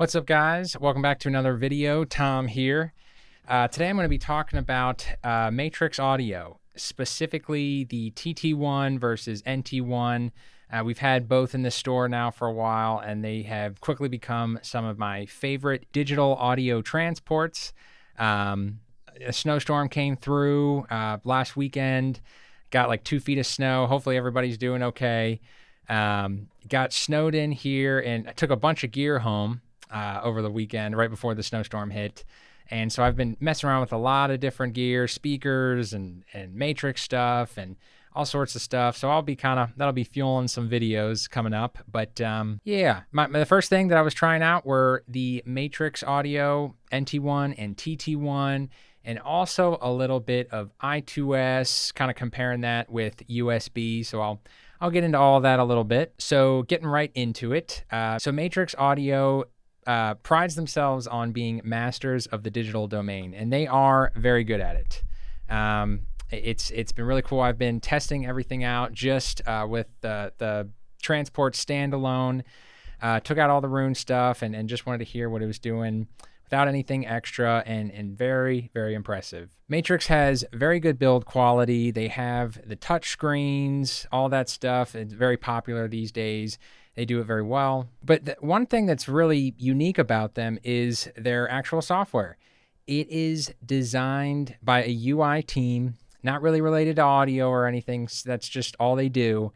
What's up, guys? Welcome back to another video. Tom here. Today I'm going to be talking about Matix audio, specifically the TT1 versus NT1. We've had both in the store now for a while, and they have quickly become some of my favorite digital audio transports. A snowstorm came through last weekend, got like 2 feet of snow. Hopefully everybody's doing okay. Got snowed in here, and I took a bunch of gear home over the weekend right before the snowstorm hit. And so I've been messing around with a lot of different gear, speakers and Matix stuff and all sorts of stuff. So that'll be fueling some videos coming up. But yeah, the first thing that I was trying out were the Matix audio NT1 and TT1, and also a little bit of I2S, kind of comparing that with USB. So I'll get into all of that a little bit. So getting right into it. So Matix audio prides themselves on being masters of the digital domain, and they are very good at it. It's been really cool. I've been testing everything out just with the transport standalone. Took out all the Rune stuff and just wanted to hear what it was doing without anything extra, and very, very impressive. Matix has very good build quality. They have the touch screens, all that stuff. It's very popular these days. They do it very well. But one thing that's really unique about them is their actual software. It is designed by a UI team, not really related to audio or anything. So that's just all they do.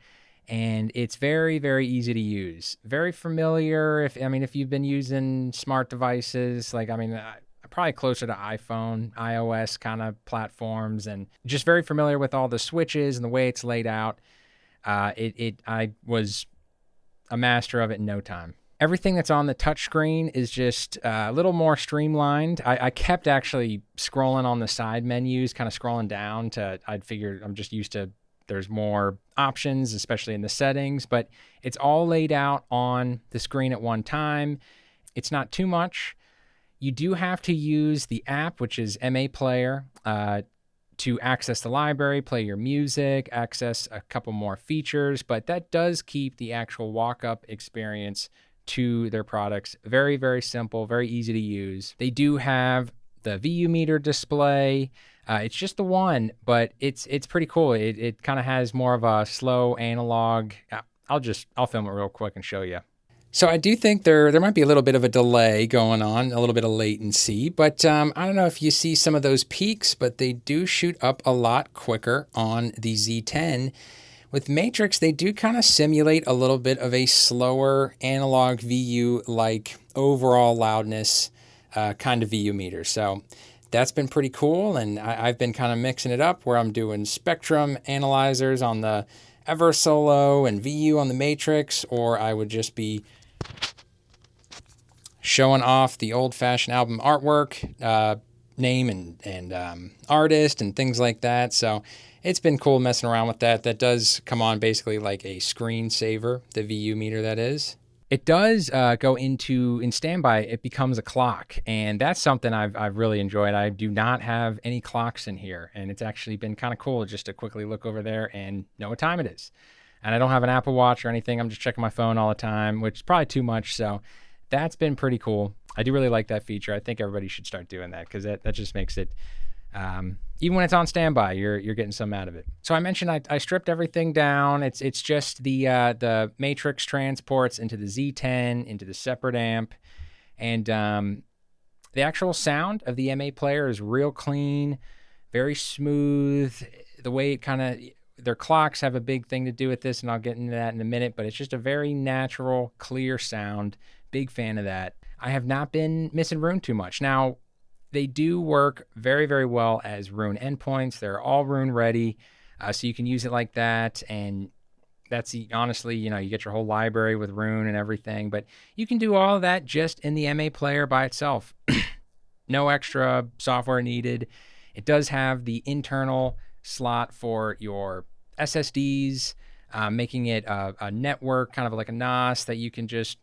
And it's very, very easy to use. Very familiar. If you've been using smart devices, probably closer to iPhone, iOS kind of platforms, and just very familiar with all the switches and the way it's laid out. I was a master of it in no time. Everything that's on the touch screen is just a little more streamlined. I kept actually scrolling on the side menus, kind of scrolling down I'd figured I'm just used to there's more options, especially in the settings, but it's all laid out on the screen at one time. It's not too much. You do have to use the app, which is MA Player, to access the library, play your music, access a couple more features, but that does keep the actual walk-up experience to their products very, very simple, very easy to use. They do have the VU meter display. It's just the one, but it's pretty cool. It kind of has more of a slow analog. I'll film it real quick and show you. So I do think there might be a little bit of a delay going on, a little bit of latency, but I don't know if you see some of those peaks, but they do shoot up a lot quicker on the Z10. With Matix, they do kind of simulate a little bit of a slower analog VU-like overall loudness kind of VU meter. So that's been pretty cool, and I've been kind of mixing it up where I'm doing spectrum analyzers on the Ever Solo and VU on the Matix, or I would just be showing off the old-fashioned album artwork, name and artist and things like that. So it's been cool messing around with that. That does come on basically like a screensaver, the VU meter that is. It does go in standby. It becomes a clock, and that's something I've really enjoyed. I do not have any clocks in here, and it's actually been kind of cool just to quickly look over there and know what time it is. And I don't have an Apple Watch or anything. I'm just checking my phone all the time, which is probably too much. So that's been pretty cool. I do really like that feature. I think everybody should start doing that because that just makes it, even when it's on standby, you're getting some out of it. So I mentioned I stripped everything down. It's just the Matix transports into the Z10, into the separate amp, and the actual sound of the MA player is real clean, very smooth. The way it kind of, their clocks have a big thing to do with this, and I'll get into that in a minute, but it's just a very natural, clear sound. Big fan of that. I have not been missing Rune too much. Now, they do work very, very well as Rune endpoints. They're all Rune ready, so you can use it like that, and that's honestly, you get your whole library with Rune and everything, but you can do all of that just in the MA player by itself. No extra software needed. It does have the internal slot for your SSDs, making it a network, kind of like a NAS that you can just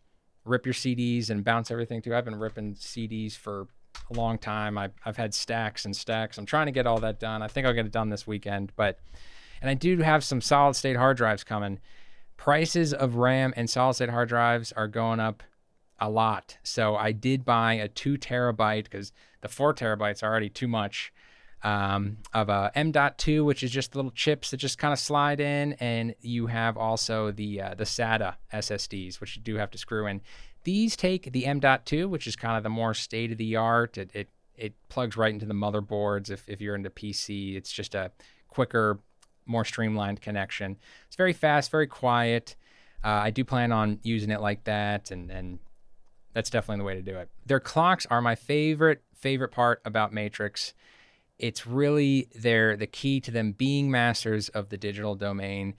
rip your CDs and bounce everything to. I've been ripping CDs for a long time. I've had stacks and stacks. I'm trying to get all that done. I think I'll get it done this weekend, and I do have some solid state hard drives coming. Prices of RAM and solid state hard drives are going up a lot. So I did buy a 2 terabyte because the 4 terabytes are already too much, of a M.2, which is just little chips that just kind of slide in. And you have also the SATA SSDs, which you do have to screw in. These take the M.2, which is kind of the more state of the art. It plugs right into the motherboards. If you're into PC, it's just a quicker, more streamlined connection. It's very fast, very quiet. I do plan on using it like that, and that's definitely the way to do it. Their clocks are my favorite part about Matix. It's really the key to them being masters of the digital domain.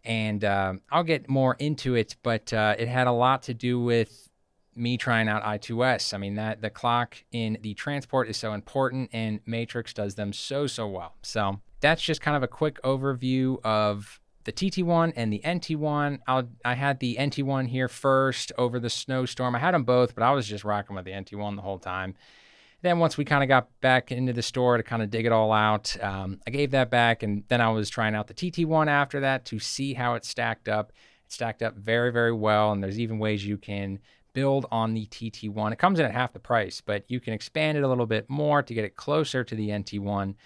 And I'll get more into it, but it had a lot to do with me trying out I2S. I mean, that the clock in the transport is so important, and Matix does them so well. So that's just kind of a quick overview of the TT1 and the NT1. I had the NT1 here first over the snowstorm. I had them both, but I was just rocking with the NT1 the whole time. Then once we kind of got back into the store to kind of dig it all out, I gave that back, and then I was trying out the TT1 after that to see how it stacked up. It stacked up very well, and there's even ways you can build on the TT1. It comes in at half the price, but you can expand it a little bit more to get it closer to the NT1.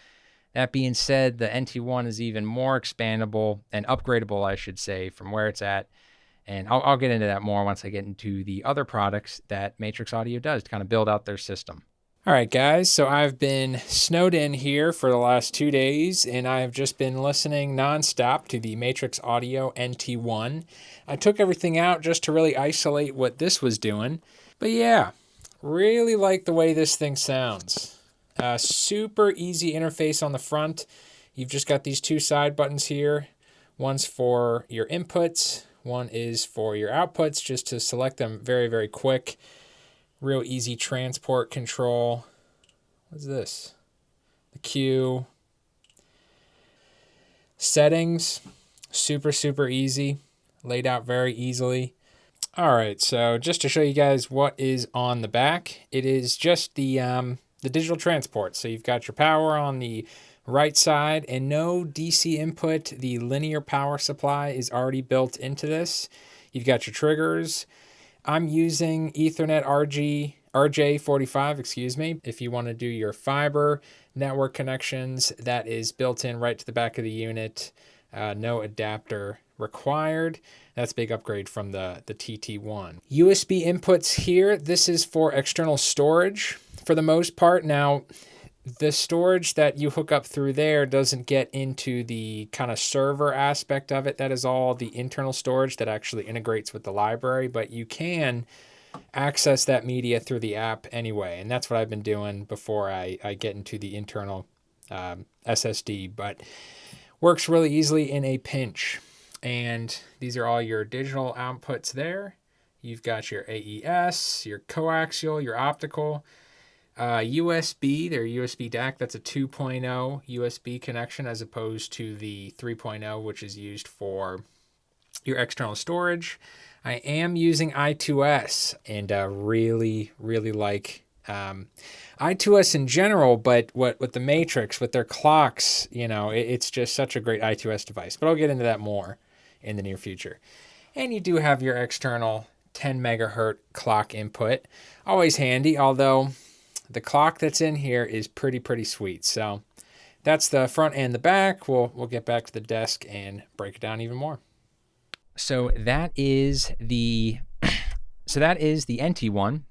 That being said, the NT1 is even more expandable and upgradable, I should say, from where it's at. And I'll get into that more once I get into the other products that Matix Audio does to kind of build out their system. All right, guys, so I've been snowed in here for the last 2 days, and I have just been listening nonstop to the Matix Audio NT1. I took everything out just to really isolate what this was doing. But yeah, really like the way this thing sounds. Super easy interface on the front. You've just got these 2 side buttons here. One's for your inputs, one is for your outputs, just to select them very quick. Real easy transport control. What's this? The Q. Settings, super easy. Laid out very easily. All right, so just to show you guys what is on the back, it is just the digital transport. So you've got your power on the right side and no DC input. The linear power supply is already built into this. You've got your triggers. I'm using Ethernet RJ45, excuse me. If you want to do your fiber network connections, that is built in right to the back of the unit. No adapter required. That's a big upgrade from the TT1. USB inputs here. This is for external storage for the most part. Now, the storage that you hook up through there doesn't get into the kind of server aspect of it. That is all the internal storage that actually integrates with the library, but you can access that media through the app anyway. And that's what I've been doing before I get into the internal SSD, but works really easily in a pinch. And these are all your digital outputs there. You've got your AES, your coaxial, your optical, USB, their USB DAC, that's a 2.0 USB connection as opposed to the 3.0, which is used for your external storage. I am using I2S, and really like I2S in general, but with the Matix, with their clocks, you know, it's just such a great I2S device. But I'll get into that more in the near future. And you do have your external 10 megahertz clock input, always handy, although the clock that's in here is pretty sweet. So that's the front and the back. We'll get back to the desk and break it down even more. So that is the NT1,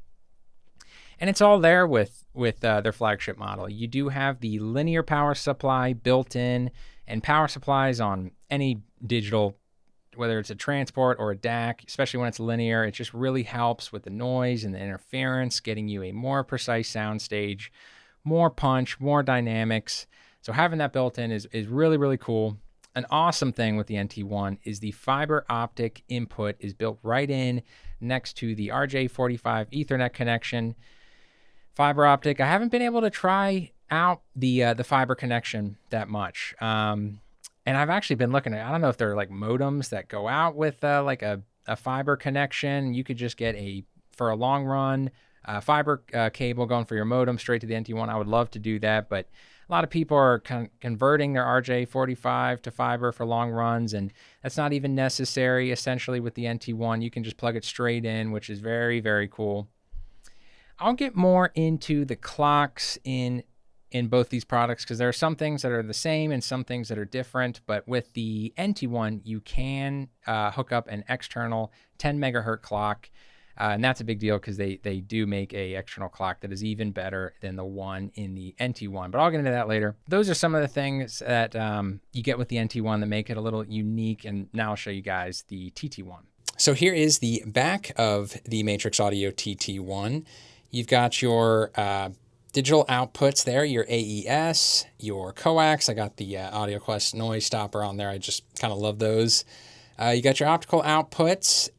and it's all there with their flagship model. You do have the linear power supply built in, and power supplies on any digital, whether it's a transport or a DAC, especially when it's linear, it just really helps with the noise and the interference, getting you a more precise sound stage, more punch, more dynamics. So having that built in is really cool. An awesome thing with the NT1 is the fiber optic input is built right in next to the RJ45 Ethernet connection. Fiber optic, I haven't been able to try out the fiber connection that much. And I've actually been looking at, I don't know if there are like modems that go out with like a fiber connection. You could just get for a long run, fiber cable going for your modem straight to the NT1. I would love to do that, but A lot of people are converting their RJ45 to fiber for long runs, and that's not even necessary. Essentially, with the NT1, you can just plug it straight in, which is very, very cool. I'll get more into the clocks in both these products because there are some things that are the same and some things that are different. But with the NT1, you can hook up an external 10 megahertz clock. And that's a big deal because they do make a external clock that is even better than the one in the NT1. But I'll get into that later. Those are some of the things that you get with the NT1 that make it a little unique. And now I'll show you guys the TT1. So here is the back of the Matix Audio TT1. You've got your digital outputs there, your AES, your coax. I got the AudioQuest noise stopper on there. I just kind of love those. You got your optical outputs,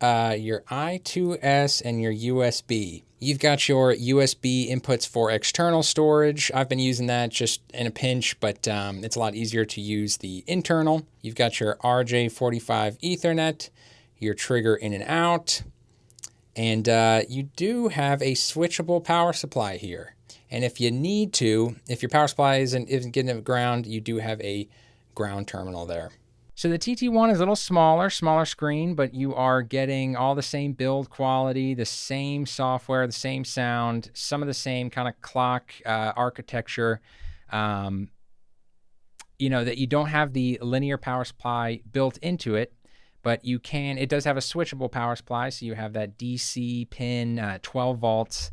your I2S, and your USB. You've got your USB inputs for external storage. I've been using that just in a pinch, but it's a lot easier to use the internal. You've got your RJ45 Ethernet, your trigger in and out, and you do have a switchable power supply here. And if you need to, if your power supply isn't getting to the ground, you do have a ground terminal there. So the TT1 is a little smaller screen, but you are getting all the same build quality, the same software, the same sound, some of the same kind of clock architecture. You know, that you don't have the linear power supply built into it, but you can, it does have a switchable power supply. So you have that DC pin, 12 volts.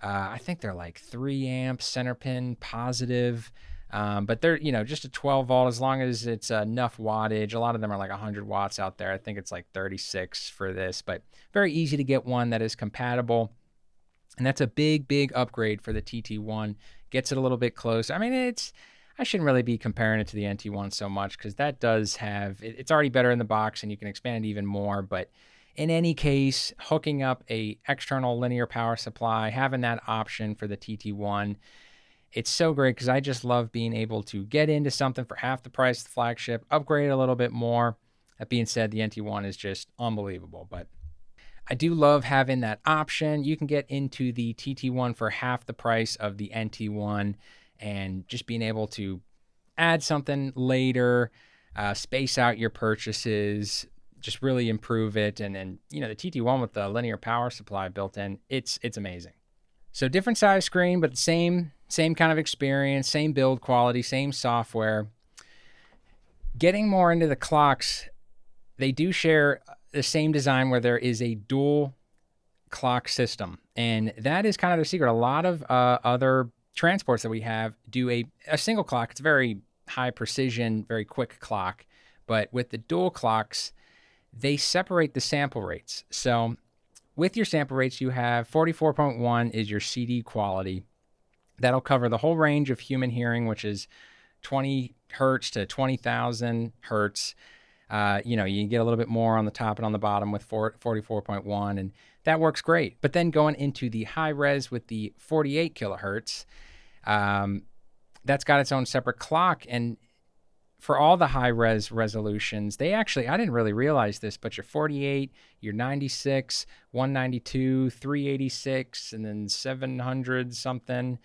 I think they're like 3 amps, center pin positive. But they're, you know, just a 12 volt, as long as it's enough wattage. A lot of them are like 100 watts out there. I think it's like 36 for this, but very easy to get one that is compatible. And that's a big, big upgrade for the TT1. Gets it a little bit closer. I mean, I shouldn't really be comparing it to the NT1 so much because that does have, it's already better in the box and you can expand it even more. But in any case, hooking up a external linear power supply, having that option for the TT1, it's so great because I just love being able to get into something for half the price of the flagship, upgrade a little bit more. That being said, the NT1 is just unbelievable, but I do love having that option. You can get into the TT1 for half the price of the NT1 and just being able to add something later, space out your purchases, just really improve it. And then, you know, the TT1 with the linear power supply built in, it's amazing. So different size screen, but the same kind of experience, same build quality, same software. Getting more into the clocks, they do share the same design where there is a dual clock system. And that is kind of the secret. A lot of other transports that we have do a single clock. It's very high precision, very quick clock. But with the dual clocks, they separate the sample rates. So with your sample rates, you have 44.1 is your CD quality. That'll cover the whole range of human hearing, which is 20 hertz to 20,000 hertz. You know, you get a little bit more on the top and on the bottom with 44.1, and that works great. But then going into the high res with the 48 kilohertz, that's got its own separate clock. And for all the high res resolutions, they actually, I didn't really realize this, but your 48, your 96, 192, 386, and then 700 something,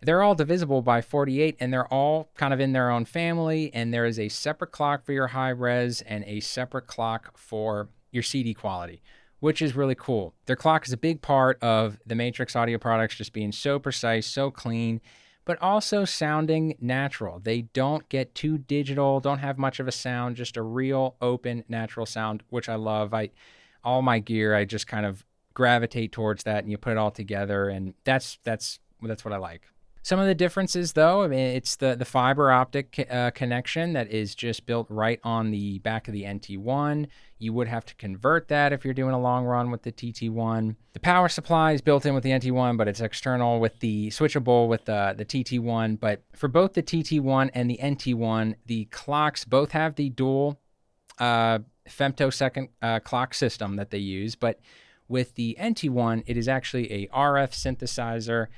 they're all divisible by 48, and they're all kind of in their own family. And there is a separate clock for your high res and a separate clock for your CD quality, which is really cool. Their clock is a big part of the Matix audio products, just being so precise, so clean, but also sounding natural. They don't get too digital, don't have much of a sound, just a real open, natural sound, which I love. All my gear, I just kind of gravitate towards that, and you put it all together, and that's what I like. Some of the differences, though, I mean, it's the fiber optic connection that is just built right on the back of the NT1. You would have to convert that if you're doing a long run with the TT1. The power supply is built in with the NT1, but it's external with the switchable with the TT1. But for both the TT1 and the NT1, the clocks both have the dual femtosecond clock system that they use. But with the NT1, it is actually a RF synthesizer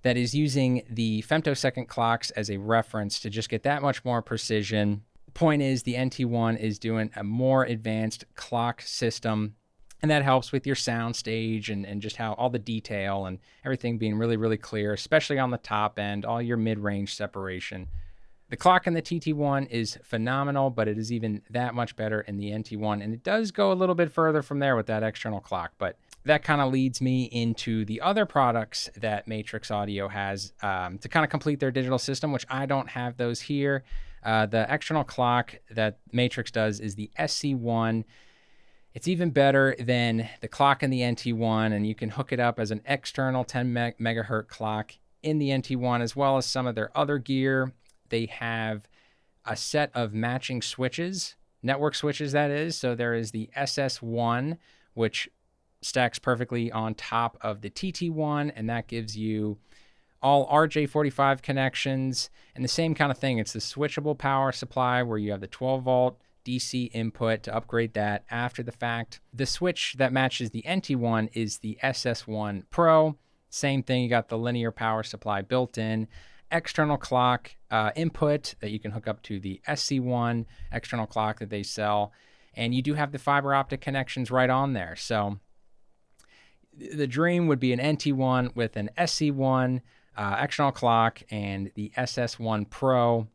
that is using the femtosecond clocks as a reference to just get that much more precision. The point is, the NT1 is doing a more advanced clock system And that helps with your sound stage and just how all the detail and everything being really, really clear, especially on the top end, all your mid-range separation. The clock in the TT1 is phenomenal, but it is even that much better in the NT1. And it does go a little bit further from there with that external clock. But that kind of leads me into the other products that Matix Audio has to kind of complete their digital system, which I don't have those here. The external clock that Matix does is the SC1. It's even better than the clock in the NT1, and you can hook it up as an external 10 megahertz clock in the NT1, as well as some of their other gear. They have a set of matching switches, network switches that is. So there is the SS1, which stacks perfectly on top of the TT1, and that gives you all RJ45 connections. And the same kind of thing, it's the switchable power supply where you have the 12 volt DC input to upgrade that after the fact. The switch that matches the NT1 is the SS1 Pro. Same thing, you got the linear power supply built in. External clock input that you can hook up to the SC1 external clock that they sell. And you do have the fiber optic connections right on there. So the dream would be an NT1 with an SC1 external clock and the SS1 Pro.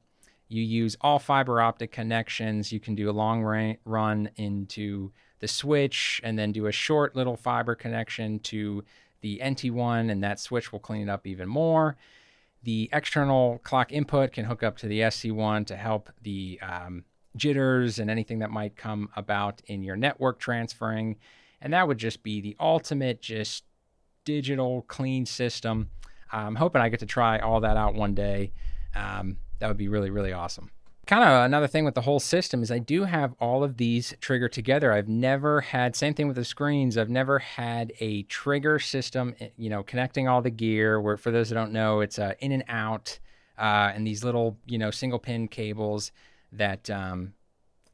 You use all fiber optic connections. You can do a long run into the switch and then do a short little fiber connection to the NT1, and that switch will clean it up even more. The external clock input can hook up to the SC1 to help the jitters and anything that might come about in your network transferring. And that would just be the ultimate just digital clean system. I'm hoping I get to try all that out one day. That would be really, really awesome. Kind of another thing with the whole system is I do have all of these triggered together. I've never had, same thing with the screens, I've never had a trigger system, you know, connecting all the gear where, for those that don't know, it's in and out and these little, you know, single pin cables that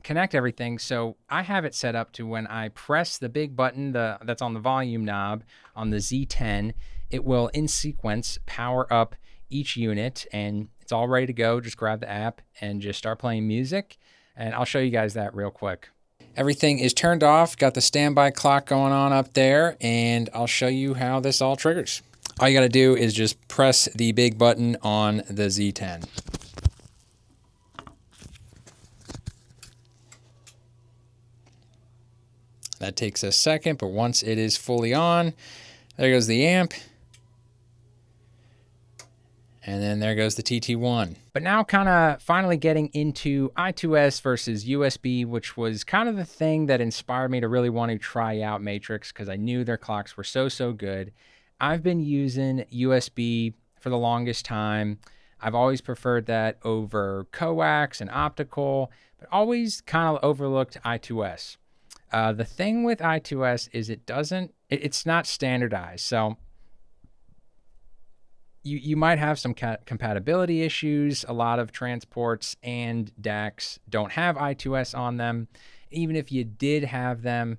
connect everything. So I have it set up to when I press the big button that's on the volume knob on the Z10, it will in sequence power up each unit and it's all ready to go. Just grab the app and just start playing music. And I'll show you guys that real quick. Everything is turned off, got the standby clock going on up there, and I'll show you how this all triggers. All you gotta do is just press the big button on the Z10. That takes a second, but once it is fully on, there goes the amp. And then there goes the TT1. But now kind of finally getting into I2S versus USB, which was kind of the thing that inspired me to really want to try out Matix because I knew their clocks were so good. I've been using USB for the longest time. I've always preferred that over coax and optical, but always kind of overlooked I2S. The thing with I2S is it's not standardized. So you might have some compatibility issues. A lot of transports and DACs don't have I2S on them. Even if you did have them,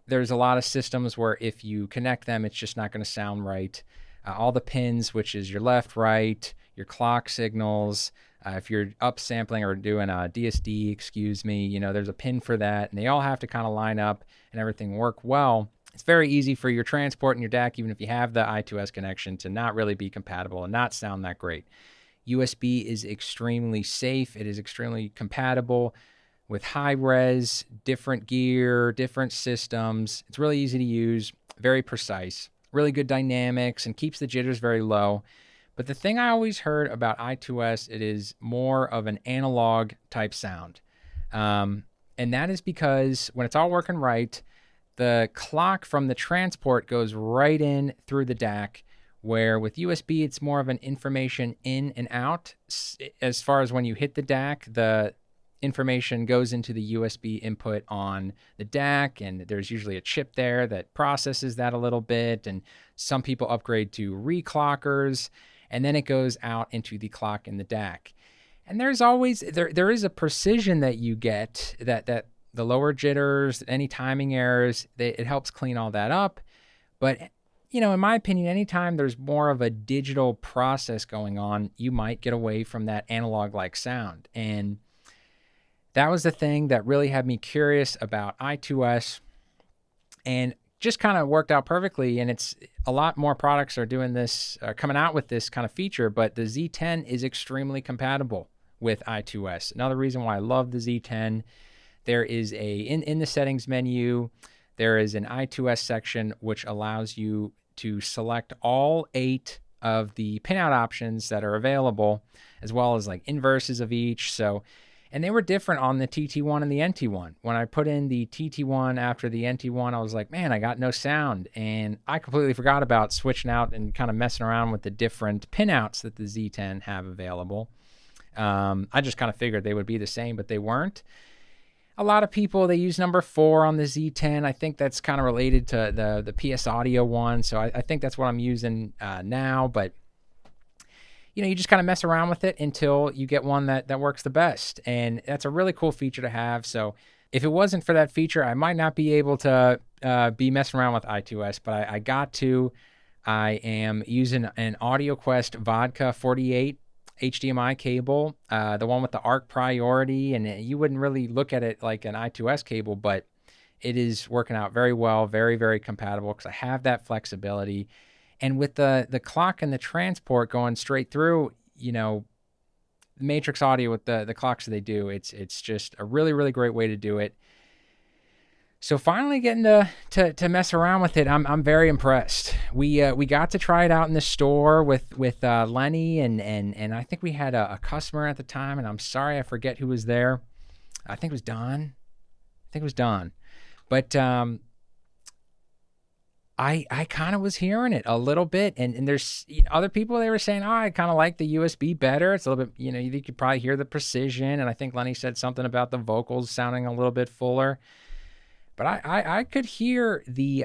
there's a lot of systems where if you connect them, it's just not going to sound right. All the pins, which is your left, right, your clock signals, if you're upsampling or doing a DSD, excuse me, you know, there's a pin for that, and they all have to kind of line up and everything work well. It's very easy for your transport and your DAC, even if you have the I2S connection, to not really be compatible and not sound that great. USB is extremely safe. It is extremely compatible with high res, different gear, different systems. It's really easy to use, very precise, really good dynamics, and keeps the jitters very low. But the thing I always heard about I2S, it is more of an analog type sound. And that is because when it's all working right, the clock from the transport goes right in through the DAC, where with USB, it's more of an information in and out. As far as when you hit the DAC, the information goes into the USB input on the DAC, and there's usually a chip there that processes that a little bit, and some people upgrade to reclockers, and then it goes out into the clock in the DAC. And there's always, there is a precision that you get that the lower jitters, any timing errors, it helps clean all that up. But, you know, in my opinion, anytime there's more of a digital process going on, you might get away from that analog-like sound. And that was the thing that really had me curious about I2S. and just kind of worked out perfectly. And it's a lot more products are doing this, coming out with this kind of feature, but the Z10 is extremely compatible with I2S. Another reason why I love the Z10, there is in the settings menu, there is an I2S section which allows you to select all 8 of the pinout options that are available, as well as like inverses of each. So, and they were different on the TT1 and the NT1. When I put in the TT1 after the NT1, I was like, man, I got no sound. And I completely forgot about switching out and kind of messing around with the different pinouts that the Z10 have available. I just kind of figured they would be the same, but they weren't. A lot of people, they use number 4 on the Z10. I think that's kind of related to the PS Audio one. So I think that's what I'm using now. But you just kind of mess around with it until you get one that works the best. And that's a really cool feature to have. So if it wasn't for that feature, I might not be able to be messing around with I2S, but I got to. I am using an AudioQuest Vodka 48 HDMI cable, the one with the ARC priority, and you wouldn't really look at it like an I2S cable, but it is working out very well, very, very compatible because I have that flexibility. And with the clock and the transport going straight through, Matix audio with the clocks that they do, it's just a really, really great way to do it. So finally getting to mess around with it, I'm very impressed. We got to try it out in the store with Lenny and I think we had a customer at the time, and I'm sorry I forget who was there. I think it was Don. But I kind of was hearing it a little bit, and there's other people, they were saying, oh, I kind of like the USB better. It's a little bit, you could probably hear the precision, and I think Lenny said something about the vocals sounding a little bit fuller. But I could hear the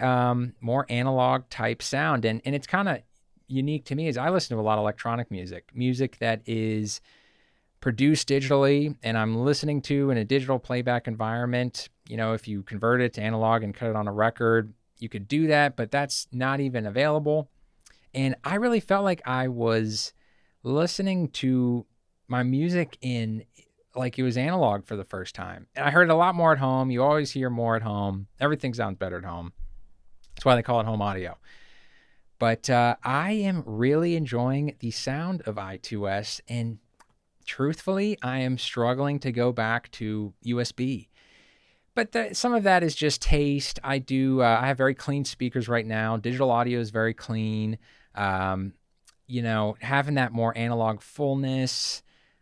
more analog type sound, and it's kind of unique to me as I listen to a lot of electronic music that is produced digitally, and I'm listening to in a digital playback environment. If you convert it to analog and cut it on a record, you could do that, but that's not even available. And I really felt like I was listening to my music in like it was analog for the first time. And I heard it a lot more at home. You always hear more at home. Everything sounds better at home. That's why they call it home audio. But I am really enjoying the sound of I2S. And truthfully, I am struggling to go back to USB. But some of that is just taste. I have very clean speakers right now. Digital audio is very clean. Having that more analog fullness,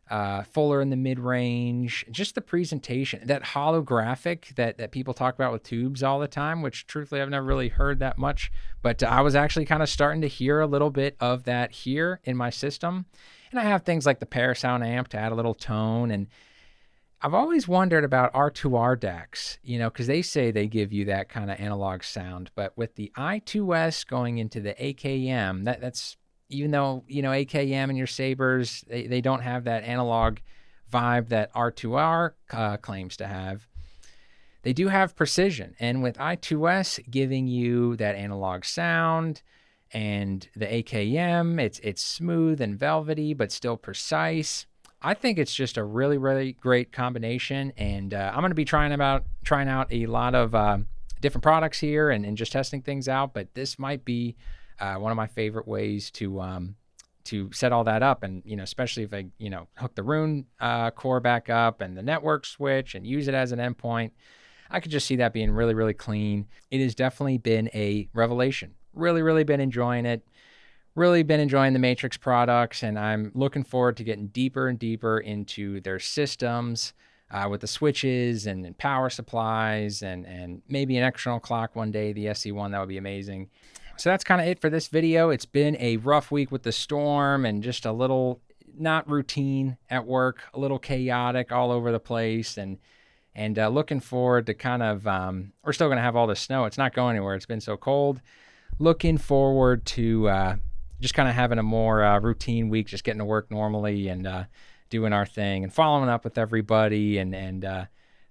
fuller in the mid-range, just the presentation, that holographic that people talk about with tubes all the time, which truthfully I've never really heard that much. But I was actually kind of starting to hear a little bit of that here in my system. And I have things like the Parasound amp to add a little tone, and I've always wondered about R2R DACs, because they say they give you that kind of analog sound. But with the I2S going into the AKM, that's even though, AKM and your Sabres, they don't have that analog vibe that R2R claims to have. They do have precision. And with I2S giving you that analog sound and the AKM, it's smooth and velvety, but still precise. I think it's just a really, really great combination, and I'm going to be trying out a lot of different products here and just testing things out. But this might be one of my favorite ways to set all that up, and especially if I hook the Rune core back up and the network switch and use it as an endpoint, I could just see that being really, really clean. It has definitely been a revelation. Really, really been enjoying it. Really been enjoying the Matix products, and I'm looking forward to getting deeper and deeper into their systems with the switches and power supplies and maybe an external clock one day, the SE1, that would be amazing. So that's kind of it for this video. It's been a rough week with the storm and just a little not routine at work, a little chaotic all over the place, and looking forward to kind of, we're still going to have all this snow. It's not going anywhere. It's been so cold. Looking forward to just kind of having a more routine week, just getting to work normally and doing our thing and following up with everybody, and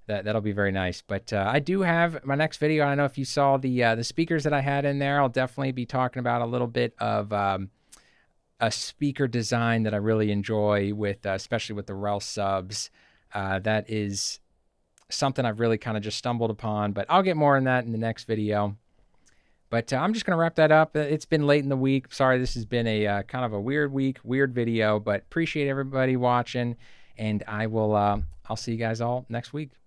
that'll be very nice. But I do have my next video. I don't know if you saw the speakers that I had in there. I'll definitely be talking about a little bit of a speaker design that I really enjoy with, especially with the REL subs. That is something I've really kind of just stumbled upon, but I'll get more on that in the next video. But I'm just going to wrap that up. It's been late in the week. Sorry, this has been a kind of a weird week, weird video, but appreciate everybody watching, and I'll see you guys all next week.